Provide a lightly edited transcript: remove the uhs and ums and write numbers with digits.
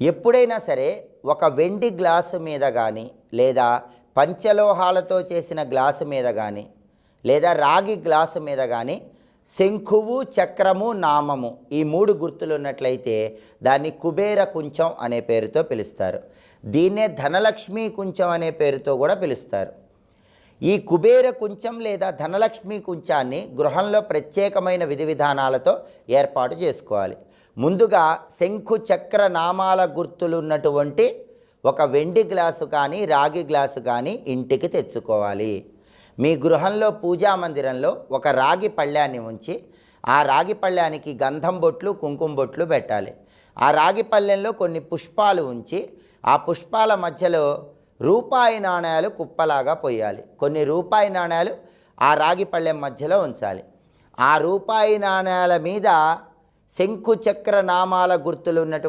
ఎప్పుడైనా సరే ఒక వెండి గ్లాసు మీద కానీ లేదా పంచలోహాలతో చేసిన గ్లాసు మీద కానీ లేదా రాగి గ్లాసు మీద కానీ శంఖువు చక్రము నామము ఈ మూడు గుర్తులు ఉన్నట్లయితే దాన్ని కుబేర కుంచం అనే పేరుతో పిలుస్తారు. దీన్నే ధనలక్ష్మి కుంచం అనే పేరుతో కూడా పిలుస్తారు. ఈ కుబేర కుంచం లేదా ధనలక్ష్మి కుంచాన్ని గృహంలో ప్రత్యేకమైన విధి విధానాలతో ఏర్పాటు చేసుకోవాలి. ముందుగా శంఖు చక్ర నామాల గుర్తులు ఉన్నటువంటి ఒక వెండి గ్లాసు కానీ రాగి గ్లాసు కానీ ఇంటికి తెచ్చుకోవాలి. మీ గృహంలో పూజా మందిరంలో ఒక రాగి పళ్ళాన్ని ఉంచి ఆ రాగి పళ్ళానికి గంధం బొట్లు కుంకుమ బొట్లు పెట్టాలి. ఆ రాగి పళ్ళెంలో కొన్ని పుష్పాలు ఉంచి ఆ పుష్పాల మధ్యలో రూపాయి నాణ్యాలు కుప్పలాగా పోయాలి. కొన్ని రూపాయి నాణ్యాలు ఆ రాగి పళ్ళెం మధ్యలో ఉంచాలి. ఆ రూపాయి నాణ్యాల మీద శంఖు చక్ర నామాల గుర్తులు ఉన్నటువంటి